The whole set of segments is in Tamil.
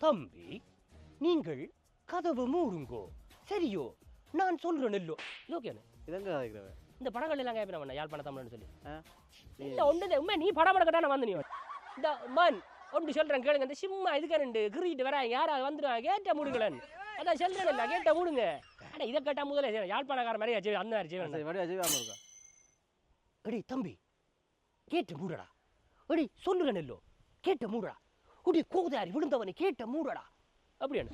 தம்பி, நீங்கள் கதவு மூடுங்கோ, சரியோ? நான் சொல்றேன் இல்லோ. ஓகேண்ணே, இதங்க கதைக்கிறவன் இந்த படங்கள் எல்லாம் கேட்பேன் பண்ண யாழ்ப்பாண தமிழ்னு சொல்லி இல்லை ஒன்று உண்மை நீ படம் படக்கட்டான வந்து நீ இந்த மண் ஒன்று சொல்கிறேன் கேளுங்க. இந்த சிம்மா இதுக்கு ரெண்டு கிரிக்கிட்டு வராங்க, யாராவது வந்துடுவாங்க, கேட்ட மூடுங்களேன். அதான் சொல்கிறேன் இல்லை, கேட்ட மூடுங்க. ஆனால் இதை கேட்டால் முதல்ல யாழ்ப்பாணக்கார மாதிரி ஆச்சு, அந்த மாதிரி இருக்கா. எடி தம்பி, கேட்டு மூடடா. எடி சொல்லுறேன் இல்லோ, கேட்ட மூடடா. உடி கோதாரி விழுந்தவனை கேட்ட மூடடா. அப்படியான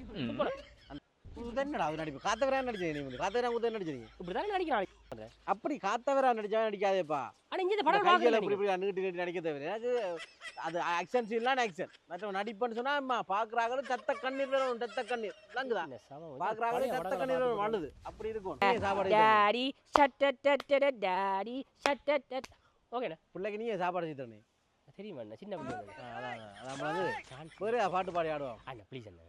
என்னடா அது நடிப்பு காத்தவரா நடிச்சீங்க நீங்க காத்தவரா கூட நடிச்சீங்க இப்படிதான் நடிக்கிறான். அப்படி காத்தவரா நடிச்சவன் நடிக்காதேப்பா. ஆனா இங்க படம் கையில இப்படி இப்படி நீட்டி நடிக்க தேவை. எனக்கு அது ஆக்ஷன் சீன்லாம் ஆக்ஷன். மற்ற நடிப்புன்னு சொன்னா அம்மா பாக்குறாங்களும் தத்த கண்ணீர் வரும், தத்த கண்ணீர் விளங்குதா? பாக்குறாங்களும் தத்த கண்ணீர் வாழுது. அப்படி இருக்கும் சாப்பாடு. டாடி சட்டட்டட டாடி சட்டட்டட. ஓகேண்ணா, பிள்ளைக்கு நீங்க சாப்பாடு செய்தே தெரியுமா? சின்ன பிள்ளை. அதான் நம்ம வந்து வேறு பாட்டு பாடி ஆடுவோம். அண்ணா ப்ளீஸ் அண்ணா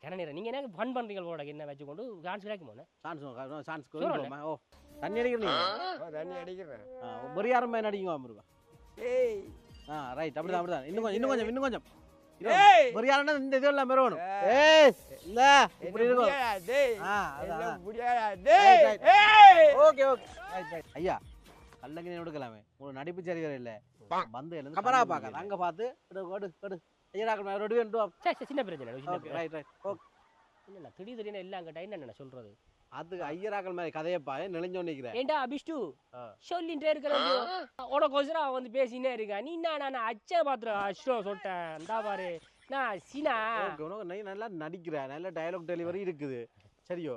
கண்ணீரை நீங்கள் என்ன ஃபன் பண்ணுறீங்க போட என்ன வச்சுக்கொண்டு டான்ஸ் கிடைக்குமோண்ணே? சான்ஸ் ஓ தண்ணி அடிக்கிறீங்க? தண்ணி அடிக்கிறேன். பெரியாரம் மாதிரி நடிக்குங்க அமிருவா. ஏய் ரைட் அப்படிதான் அப்படிதான். இன்னும் கொஞ்சம் பெரியாரன்னா இந்த இதெல்லாம் மெருவணும். ஏய் இல்ல இப்படி இருக்கும். டேய் அதான் முடியாதா டேய். Okay okay right right. ஐயா கல்லங்கி எடுக்கலாமே, உங்களுக்கு நடிப்பு சரி வர இல்லை வந்து எழுந்து கமரா பார்க்க அங்கே பார்த்து சின்ன பிரச்சனை. இல்ல திடீர்னு எல்லாம் அங்கே என்ன சொல்றது? அது ஐயராக்கள் மாதிரி கதையப்பா நெளிஞ்சோ நிக்கிறேன். ஏண்டா அபிஷ்டு சொல்லிட்டே இருக்கிறது உனக்கோசரம் அவன் வந்து பேசினே இருக்கா. நீ நான் அச்ச பாத்துறேன் அஷ்டோ சொல்லிட்டேன். இந்தா பாரு நான் சீனா நீ நல்லா நடிக்கிற, நல்ல டயலாக் டெலிவரி இருக்குது. சரியோ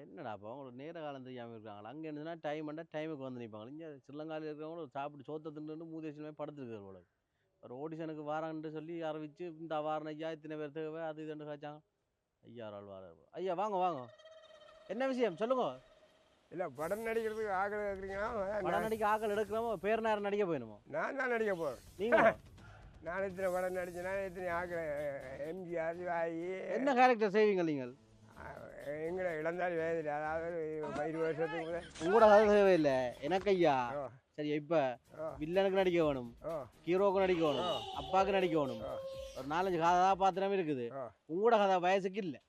என்னடாப்பா உங்களுக்கு நேர காலம் தெரியாமல் இருக்காங்களா? அங்கே இருந்துன்னா டைமுக்கு வந்து நிற்பாங்க. இங்கே சில்லங்காலில் இருக்கிறவங்களும் சாப்பிட்டு சோத்தை தின்னு மூதேசிலுமே படுத்துருக்காரு போல. ஒரு ஆடிஷனுக்கு வாரான்னு சொல்லி ஆரம்பிச்சு இந்த வாரம் ஐயா இத்தனை பேர் தேவை அது இதுன்னு காய்ச்சாங்க. ஐயா ஆள் வார. ஐயா வாங்க என்ன விஷயம் சொல்லுங்க. இல்லை படம் நடிக்கிறதுக்கு ஆக்கள் இருக்கிறீங்களா? படம் நடிக்க ஆக்கள் எடுக்கிறோமோ பேர் நேரம் நடிக்க போயணுமோ? நான் தான் நடிக்க போகிறேன். நீங்கள் நான் இத்தனை படம் நடிச்சேன்னா இத்தனை ஆக்கள் எம்ஜிஆர் ஆகி என்ன கேரக்டர் செய்வீங்க நீங்கள்? எங்கட இழந்தாலும் வேதில்லை. அதாவது 20 வருஷத்துக்கு உங்களோட கதை தேவையில்லை எனக்கு ஐயா. சரி இப்ப வில்லனுக்கு நடிக்க வேணும், ஹீரோக்கு நடிக்க வேணும், அப்பாவுக்கு நடிக்க வேணும், ஒரு 4-5 கதாபாத்திரம் இருக்குது. உங்களோட கதை வயசுக்கு இல்லை.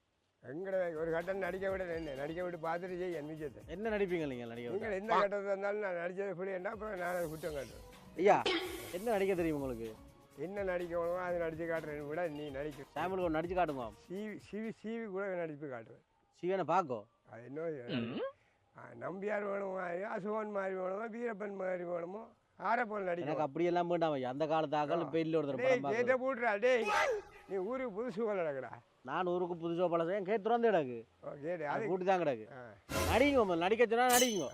எங்கட ஒரு கட்டம் நடிக்க விட என்ன நடிக்க விட்டு பார்த்துட்டு செய்ய என் மிச்சத்தை என்ன நடிப்பீங்க நீங்கள்? நடிக்க நீங்கள் எந்த கட்டத்தில் இருந்தாலும் நான் நடித்தது புரியண்டா அப்புறம் நான் குற்றம் காட்டுவேன். ஐயா என்ன நடிக்க தெரியும் உங்களுக்கு? என்ன நடிக்கணுமோ அது நடித்து காட்டுறேன்னு கூட நீ நடிக்க சாம்பிளுக்கு ஒன்று நடிச்சு காட்டுங்க. சிவி கூட நடிப்பு காட்டுவேன். சிவனை பார்க்கோ அது என்ன நம்பியார் வேணுமோ, அசுவன் மாதிரி வேணுமோ, வீரப்பன் மாதிரி வேணுமோ, ஆரப்போல் நடிக்க. எனக்கு அப்படியெல்லாம் வேண்டாம் ஐயா. அந்த காலத்தாக்கள் இப்போ இல்லை ஒருத்தர் கேட்ட போட்டுறா. டேய் நீ ஊருக்கு புதுசு போல நடக்குறா. நான் ஊருக்கு புதுசோ பழசம் கேட்டு திறந்து கிடக்கு. கேட்டு அது கூட்டி தான் கிடக்கு. நடிங்க நடிக்க சொன்னா நடிங்க.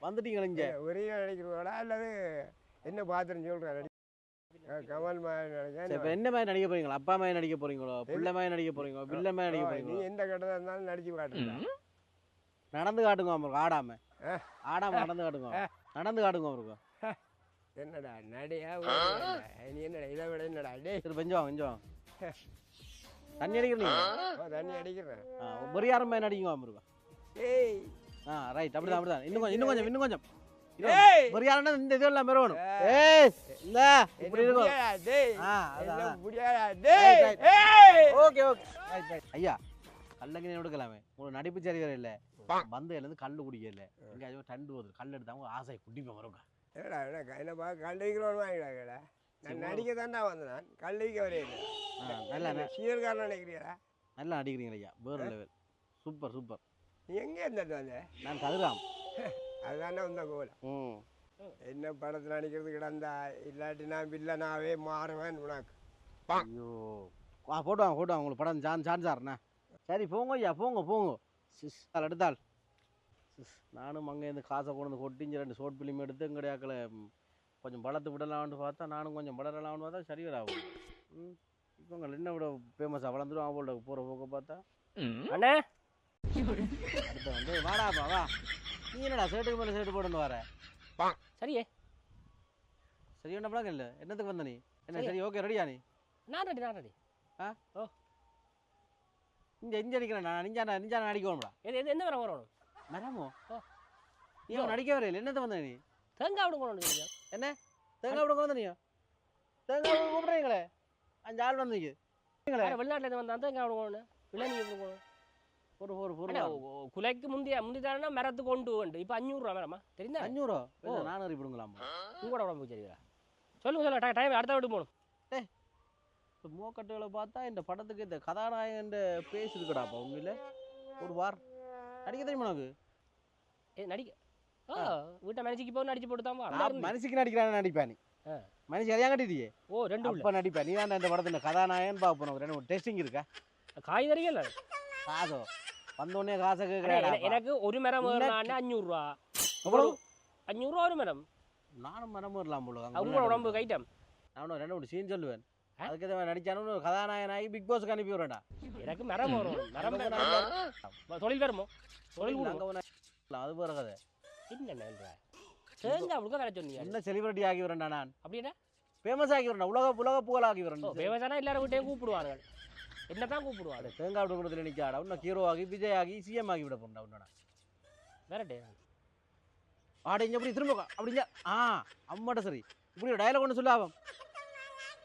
வந்துட்டீங்க இங்கே ஒரே நடிக்கிறோட அல்லது என்ன பாத்திரம் சொல்கிறேன். கமல் மாதிரி நடிக்க. இப்போ என்ன மாதிரி நடிக்க போறீங்களா? அப்பா மாதிரி நடிக்க போறீங்களோ, பிள்ளை மாதிரி நடிக்க போறீங்களோ, பிள்ளை மாதிரி நடிக்க போறீங்களோ? நீ எந்த கட்டத்தில் இருந்தாலும் நடிச்சு காட்டுங்க. நடந்து காட்டுங்க அவருக்கு. ஆடாம நடந்து காட்டுங்க. நடந்து காட்டுங்க அவருக்கு. என்னடா நடையா நீ என்னடா இதை விட என்னடா டே சரி கொஞ்சம் தண்ணி அடிக்கிறீங்க? தண்ணி அடிக்கிறேன். பெரியாரம் மாதிரி நடிக்குங்க அவருக்கு. ஏய் ரைட் அப்படிதான். இன்னும் கொஞ்சம் பெரியாரன்னா இந்த இதெல்லாம் மெருவணும். ஏய் இல்ல இப்படி இருக்கும். ஓகே ஐயா கல்லங்கி எடுக்கலாமே, உங்களுக்கு நடிப்பு சரி வர இல்லை. பந்தையிலேருந்து கல் குடிக்கல எங்கேயாவது டண்டு போகுது. கல் எடுத்தாங்க ஆசை குடிப்பேன் வருங்க. என்னடா என்னப்பா கல்விக்கிறோன்னு வாங்கிடாங்கடா. நான் நடிக்க தாண்டா வந்தேன். நான் கல்விக்க வரையில நல்லா சீர்காரன் நினைக்கிறீங்களா? நல்லா நடிக்கிறீங்க ஐயா. வேறு லெவல். சூப்பர். நீ எங்கே இருந்துட்டு வந்த? நான் கதிராம். அதுதானே வந்த கோல. என்ன படத்தில் நடிக்கிறது கிடந்தா இல்லாட்டி நான் வில்லனாவே மாறுவேன் உனக்கு. ஐயோ போட்டுவாங்க உங்களுக்கு படம் சான்ஸாருண்ணா. சரி போங்க ஐயா போங்க. சிஸ் எடுத்தாள் சிஸ் நானும் அங்கேருந்து காசை கொண்டு கொட்டிஞ்சு 2 ஷார்ட் ஃபிலிம் எடுத்து எங்கடையாக்களை கொஞ்சம் பலத்து விடலாம்னு பார்த்தா, நானும் கொஞ்சம் வளரலாம்னு பார்த்தா சரி வராகும். இப்போ என்ன விட ஃபேமஸாக வளர்ந்துடும் அவங்களோட போகிற போக்க பார்த்தா. அண்ணே அடுத்த வந்து வாடாப்பா வா. நீ என்னடா சேட்டுக்கு மேலே சேட்டு போட்டுன்னு வர? சரியே சரி என்ன பழக்கம் இல்லை. என்னத்துக்கு வந்த நீ? என்ன சரி ஓகே ரெடியா நீ? நான் ரெடி. இங்கே அடிக்கிறேன் நான் நெஞ்சா நடிக்கணும்டா. எந்த மரம் வரணும்? மரமோ? ஓ. நீ நடிக்க வரையில் என்னத்தை வந்த நீ? தேங்காய் விட கொண்டு என்ன தேங்காய் விட வந்த நீ? தேங்காய் கூப்பிட்றீங்களே 5 ஆள் வந்தீங்க. வெளிநாட்டில் வந்தா தேங்காய் விட கொண்டு இல்லை நீங்கள் விட குலைக்கு முந்திதானா மரத்துக்கு கொண்டு உண்டு இப்போ 500 ரூபா மரமா தெரியுதா? 500 நானும் அறிவிடுங்களாம்மா. உங்களோட உடம்பு சரிங்களா? சொல்லுங்க டைம் அடுத்த விட்டு போகணும். மோக்கட்டுகளை பார்த்தா இந்த படத்துக்கு இந்த கதாநாயகன் பேசி இருக்குடாப்பா உண்மையில ஒரு வார் நடிக்க தெரியுமா உனக்கு? நடிக்க வீட்டை மனுஷிக்கு போய் நடிச்சு போட்டு தான் மனுஷிக்கு நடிக்கிறான்னு நடிப்பா நீ? மனுஷி எதையா கட்டிட்டியே? ஓ 2 இப்போ நடிப்பா நீ தான் இந்த படத்துல கதாநாயகன் பார்ப்போம். 2 டெஸ்டிங் இருக்கா? காய்கறிகள் காசோ வந்தோடனே காசை கேட்குறேன். எனக்கு ஒரு மரம் 500 ரூபா. எவ்வளவு? 500 ரூபா ஒரு மரம். நானும் மரம் வரலாம் போல. அவங்க உடம்பு கைட்டம். நானும் 2 சீன் சொல்லுவேன். அதுக்கு எதாவது நடிச்சானு கதாநாயகனாகி பிக் பாஸ்க்கு அனுப்பி விடுறேன்டா. எனக்கு மரம் வரும். மரம் தொழில் வருமோ? தொழில் அது வேற கதை. என்ன தேங்காய் முழுக்க வேலை சொன்னீங்க. என்ன செலிபிரிட்டி ஆகி வரேன்டா நான்? அப்படின்னா ஃபேமஸ் ஆகி வரேன். உலக புகழ் ஆகி வரேன். ஃபேமஸானா எல்லாரும் வீட்டையும் கூப்பிடுவாங்க. என்னதான் கூப்பிடுவாங்க? தேங்காய் விடுறதுல நிற்காடா. இன்னும் ஹீரோ ஆகி விஜய் ஆகி சிஎம் ஆகி விட போறா உன்னோட. வேறட்டே ஆடைங்க அப்படி திரும்ப அப்படிங்க. அம்மாட்ட சரி இப்படி டயலாக் ஒன்று சொல்லாவும்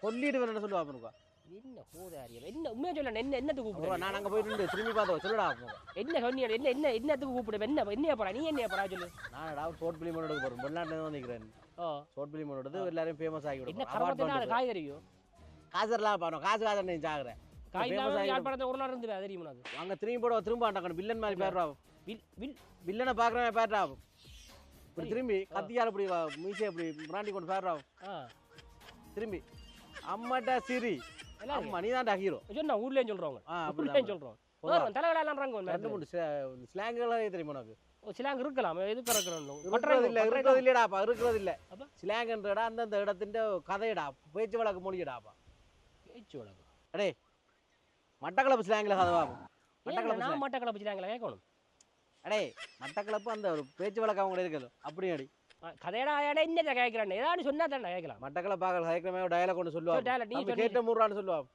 சொல்லிட்டு வேணும் சொல்லுவாப்பா. என்ன போதாரியம் என்ன உண்மையா சொல்ல என்னத்துக்கு கூப்பிடுவேன்? நான் அங்கே போயிட்டு திரும்பி பார்த்தோம் சொல்லுடா. என்ன சொன்னீங்க? என்னத்துக்கு கூப்பிடுவேன்? என்ன போறா நீ? என்ன போறா சொல்லு. நான் ஷார்ட் ஃபிலிம் எடுக்க போறேன். வெளிநாட்டில் தான் நிற்கிறேன். ஷார்ட் ஃபிலிம் எடுத்து எல்லாரையும் ஃபேமஸ் ஆகி விடும். என்ன கரமத்தினால காய்கறியோ காசெல்லாம் பாருங்க. காசு நீ ஜாகிறேன். காய்கறி ஒரு நாள் இருந்து தெரியுமா? அங்கே திரும்பி போட திரும்ப ஆட்டாங்க. வில்லன் மாதிரி பேர்றா. வில்லனை பார்க்குறேன் பேர்றா. இப்படி திரும்பி கத்தியால் இப்படி மீசை இப்படி முராண்டி கொண்டு பேர்றா. திரும்பி அம்மாட்டா சிரி அம்மா நீ தான்டா ஹீரோ சொன்னா ஊர்லயும் சொல்றவங்க. அப்படியே சொல்றோம். தலைவலாம்ன்றாங்க. 2 ஸ்லாங்குகளே தெரியுமா உனக்கு? ஸ்லாங் இருக்கலாம். எது பிறக்கிறோம் இருக்கிறது இல்லடாப்பா. இருக்கிறது இல்லை. ஸ்லாங்குன்றடா அந்தந்த இடத்தின் கதையடா. பேச்சு வழக்கு மொழியடாப்பா. பேச்சு வழக்கு அடே மட்டக்களப்பு ஸ்லாங்கில் கதவாகும். மட்டக்களப்பு ஸ்லாங்கில் கேட்கணும். அடே மட்டக்களப்பு அந்த ஒரு பேச்சு வழக்கு அவங்க இருக்குது. அப்படியே அடி கதையடா என்ன கேட்கிறேன் ஏதாவது சொன்னா தான் கேட்கலாம். மட்டக்களப்பாக கேட்கறமே டயலாக் ஒன்று சொல்லுவாங்க. கேட்ட முறான்னு சொல்லுவாங்க.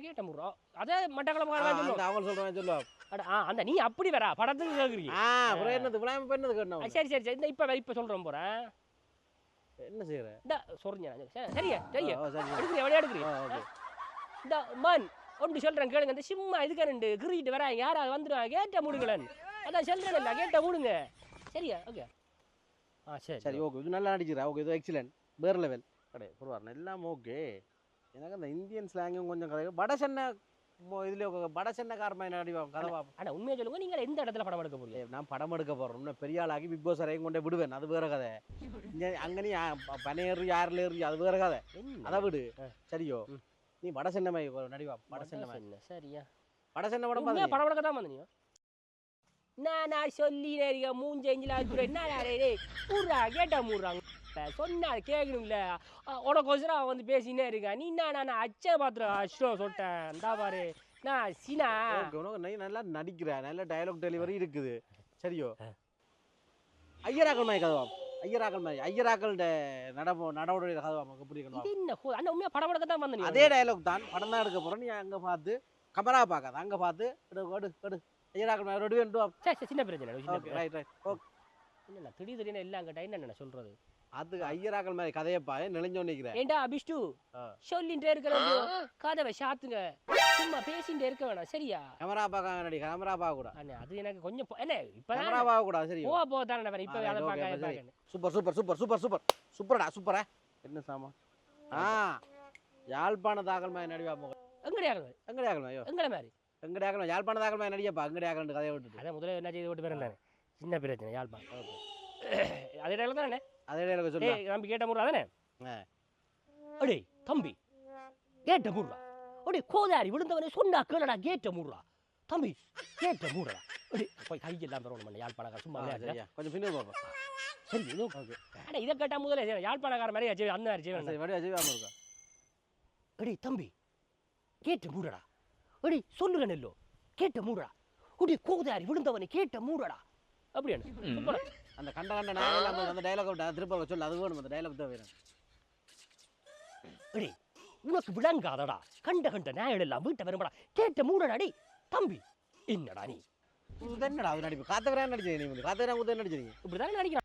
கேட்ட முறா அதே மட்டக்களப்பு அவங்க சொல்றேன் சொல்லுவாங்க. அந்த நீ அப்படி வரா படத்துக்கு கேட்குறீங்க. என்னது கேட்டோம். சரி இப்ப சொல்றேன் போறேன். என்ன செய்யற இந்த சொல்றேன். சரியா சரியா எடுக்கிறீங்க எவ்வளோ எடுக்கிறீங்க? இந்த மண் ஒன்று சொல்றேன் கேளுங்க. இந்த சிம்மா இதுக்கு 2 கிரிக்கிட்டு வராங்க. யாராவது வந்துடுவாங்க கேட்ட மூடுங்களேன். அதான் சொல்றேன் இல்லை கேட்ட மூடுங்க. சரியா? ஓகே சரி ஓகே. இது நல்லா நடிக்கிறா. ஓகே இது எக்ஸலன்ட் வேறு லெவல். கடை பரவாயில்ல எல்லாம் ஓகே. எனக்கு அந்த இந்தியன் ஸ்லாங்கும் கொஞ்சம் கதை வடசென்னை இதில் வடசென்னைக்காரமாக நடிவாங்க கதை பார்ப்போம். ஆனால் உண்மையை சொல்லுங்க நீங்கள் எந்த இடத்துல படம் எடுக்க போறீங்க? நான் படம் எடுக்க போகிறேன். இன்னும் பெரிய ஆளாகி பிக் பாஸ் அறையும் கொண்டே விடுவேன். அது வேறு கதை. இங்கே அங்கே நீ பனையேறி யாரில் ஏறி அது வேறு கதை. அதை விடு. சரியோ நீ வடசென்னை நடிவா. வடசென்னை சரியா? வடசென்னை படம் படம் எடுக்க தான் வந்தீங்க. நான் சொல்லினே இருக்க மூஞ்செஞ்சில் என்ன ஊர்றா கேட்டா மூடுறாங்க. சொன்னா கேட்கணும்ல. உனக்கொசரம் வந்து பேசினே இருக்கா. நீ நான் அச்சை பாத்துறேன். அஷ்டோ சொல்லிட்டேன். இந்தா பாரு நான் சீனா. நீ நல்லா நடிக்கிற. நல்ல டயலாக் டெலிவரி இருக்குது. சரியோ ஐயராக்கள் மாதிரி கதவா. ஐயராக்கள் மாதிரி ஐயராக்கள் நடவடிக்கை கதவா. எப்படி என்ன உண்மையா படம் எடுக்க தான் வந்தேன். அதே டயலாக் தான் படம் தான் எடுக்க போறேன். நீ அங்கே பார்த்து கமரா பார்க்காத. அங்கே பார்த்து சின்ன பிரச்சனை இல்ல திடீர்னு எல்லாம் அங்கிட்ட என்ன சொல்றது? அது ஐயராக்கள் மாதிரி கதையப்பா நெளிஞ்சோன்னிக்கிறேன். ஏண்டா அபிஷ்டு சொல்லிட்டே இருக்கிறது கதவை சாத்துங்க. சும்மா பேசிட்டே இருக்க வேணாம். சரியா? கேமரா பார்க்க நடி. கேமரா பார்க்க கூட அது எனக்கு கொஞ்சம் என்ன இப்ப கேமரா பார்க்க கூடாது. சரி போ தானே இப்ப அதை பார்க்க. Super super super super super சூப்பரடா சூப்பரா. என்ன சாமா யாழ்ப்பாண தாக்கல் மாதிரி நடிவா. எங்கடையாகல் எங்கடையாகல் ஐயோ எங்கட மாதிரி எங்கடையாகல் யாழ்ப்பாண தாக்கல் மாதிரி நடிகப்பா. எங்கடையாகல் கதையை விட்டுட்டு அதான் முதல்ல என்ன செய்து விட்டு வரேன். சின்ன பிரச்சனை யாழ்ப்பாணம். அதே டைலாக் தானே? அதே டைலாக் சொல்லு. தம்பி கேட்ட முறா தானே? அடே தம்பி கேட்ட முறா. அடே கோதாரி விழுந்தவனே சொன்னா கேளடா. கேட்ட முறா தம்பி கேட்ட முறா. அடே போய் கையெல்லாம் தரணும். யாழ்ப்பாணக்கார சும்மா கொஞ்சம் பின்ன பாப்பா. சரி ஓகே. அட இதை கேட்டா முதல்ல யாழ்ப்பாணக்கார மாதிரி அஜய் அந்த இருக்கா. அடே தம்பி கேட்ட மூடடா. அடி சொல்லுறேன் இல்லோ கேட்ட மூடடா. உடி கோதாரி விழுந்தவனை கேட்ட மூடடா. அப்படியே அந்த கண்ட கண்ட நாயெல்லாம் அந்த டைலாக் திருப்ப சொல்லு. அது வேணும். அந்த டைலாக் தான் வேணும். அடி உனக்கு விளங்காதடா. கண்ட கண்ட நாயல் எல்லாம் வீட்டை வரும்படா. கேட்ட மூடடா. அடி தம்பி என்னடா நீ இது என்னடா அது நடிப்பு காத்தவரா நடிச்சீங்க நீ வந்து காத்தவரா குத்த நடிச்சீங்க இப்படிதானே நடிக்கிறான்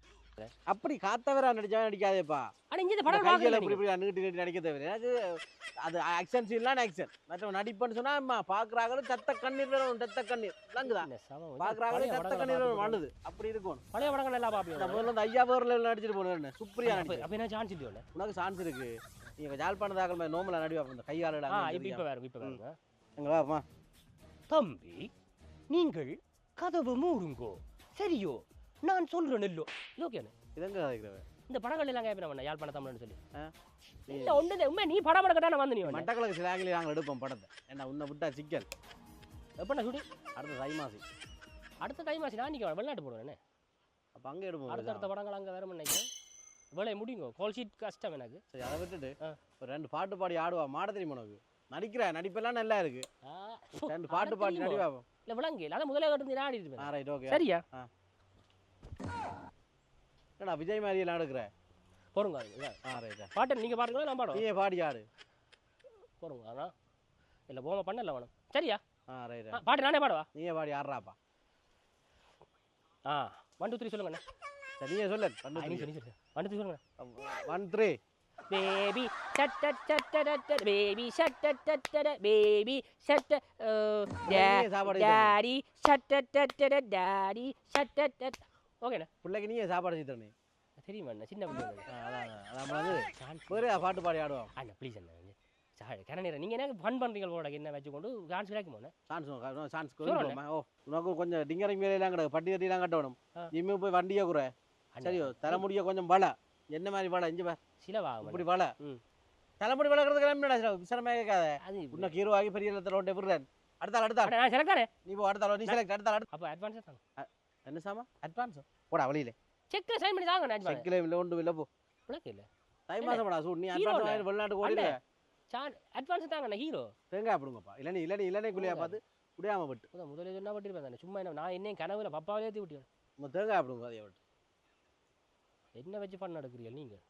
அப்படி காத்தவரா நடிச்சா நடிக்காதேப்பா ஆனா இங்க இந்த படம் படம் பார்க்கல இப்படி இப்படி நீட்டி நீட்டி நடிக்க தேவை எனக்கு அது ஆக்ஷன் சீன்லாம் ஆக்ஷன் மற்ற நடிப்புன்னு சொன்னா அம்மா பாக்குறாங்களும் தத்த கண்ணீர் வரும் தத்த கண்ணீர் விளங்குதா பாக்குறாங்களும் தத்த கண்ணீர் வாழுது அப்படி இருக்கும் பழைய படங்கள் எல்லாம் பாப்பியோம் முதல்ல அந்த ஐயா பேர்ல நடிச்சிட்டு போனேன் சுப்ரியா நடிச்சு அப்ப என்ன சான்ஸ் இல்லையோல உனக்கு சான்ஸ் இருக்கு நீங்க ஜாழ்ப்பாணத்தாக்கள் மாதிரி நோமலா நடிவா இந்த கையாளடா இப்ப வேறுங்க எங்க வாமா தம்பி நீங்கள் கதவு மூடுங்கோ சரியோ நான் சொல்றேன் இல்லோ ஓகேண்ணே இதங்க கதைக்கிறவன் இந்த படங்கள் எல்லாம் கேட்பேன் பண்ண யாழ்ப்பாண தமிழ்னு சொல்லி இல்ல ஒன்று உண்மை நீ படம் எடுக்கட்டா நான் வந்து நீ மட்டக்களக்கு சில ஆங்கிலே நாங்கள் எடுப்போம் படத்தை என்ன உன்னை விட்டா சிக்கல் எப்பண்ணா சுடி அடுத்த தை மாசி அடுத்த தை மாசி நான் நிற்க வெளிநாட்டு போடுவேன் அப்போ அங்கே எடுப்போம் அடுத்த படங்கள் அங்கே வேற நினைக்கிறேன் வேலையை முடியுங்க கால் ஷீட் கஷ்டம் எனக்கு சரி அதை விட்டுட்டு ஒரு 2 பாட்டு பாடி ஆடுவா மாட தெரியுமா உனக்கு நடிக்கிற நடிப்பெல்லாம் நல்லா இருக்கு 2 பாட்டு பாடி நடிவா இல்லை விளங்கு இல்லை அதான் முதலே கட்டு ஆடிட்டு ரைட் ஓகே சரியா என்னடா விஜய் மாதிரி எல்லாம் எடுக்கிற போருங்க ரைட்டா பாட்டு நீங்கள் பாடுங்களா நான் பாடுவோம் நீயே பாடி ஆடு போருங்க ஆனால் இல்லை போக பண்ணல வேணும் சரியா ரைட்டா பாட்டு நானே பாடுவா நீயே பாடி ஆடுறாப்பா 1 2 3 சொல்லுங்கண்ணே சரி நீயே சொல்லு 1 2 3 சொல்லுங்க 1 3 baby shut baby shut baby shut daddy shut daddy shut ஓகேண்ணே பிள்ளைக்கு நீயே சாப்பாடு செய்ய நீ தெரியுமா அண்ணா சின்ன பிள்ளை அதான் வேறு பாட்டு பாடி ஆடுவோம் அண்ணா ப்ளீஸ் அண்ணா கண்ணீரை நீங்கள் என்ன ஃபன் பண்ணுறீங்க போட என்ன வச்சுக்கொண்டு டான்ஸ் கிடைக்குமோண்ணே சான்ஸ் ஓ உனக்கு கொஞ்சம் டிங்கரிங் வேலையெல்லாம் கிடக்கு பட்டி கட்டிலாம் கட்டணும் இனிமே போய் வண்டியை குறை சரியோ தலைமுடிய கொஞ்சம் வலை என்ன மாதிரி வலை இஞ்சி சிலவா இப்படி வலை தலைமுடி வளர்க்குறதுக்கு கிளம்பிடா விசாரமே கேட்காத அது இன்னும் ஹீரோ ஆகி பெரிய இடத்துல ஒன்றை விடுறேன் அடுத்தாள் நான் செலக்டானே நீ போ அடுத்தாள் நீ செலக்ட் அடுத்தாள் அப்போ அட்வான்ஸாக தாங்க என்ன சாமா அட்வான்ஸ் போடா வழியிலே செக்கில் சைன் பண்ணி தாங்க அட்வான்ஸ் செக்கில் இல்லை ஒன்றும் இல்லை போ உனக்கு இல்லை தை மாதம் போடா சூட் நீ அட்வான்ஸ் வெளிநாட்டு ஓடில அட்வான்ஸ் தாங்கண்ணா ஹீரோ தேங்காய் அப்படிங்கப்பா இல்லைன்னு குழியா பார்த்து குடியாம விட்டு முதல்ல சொன்னா விட்டுருப்பேன் சும்மா என்ன நான் என்ன கனவுல பப்பாவிலே ஏற்றி விட்டுருவேன் தேங்காய் அப்படிங்க அதை விட்டு என்ன வச்சு பண்ண நடக்கிறீங்க நீங்கள்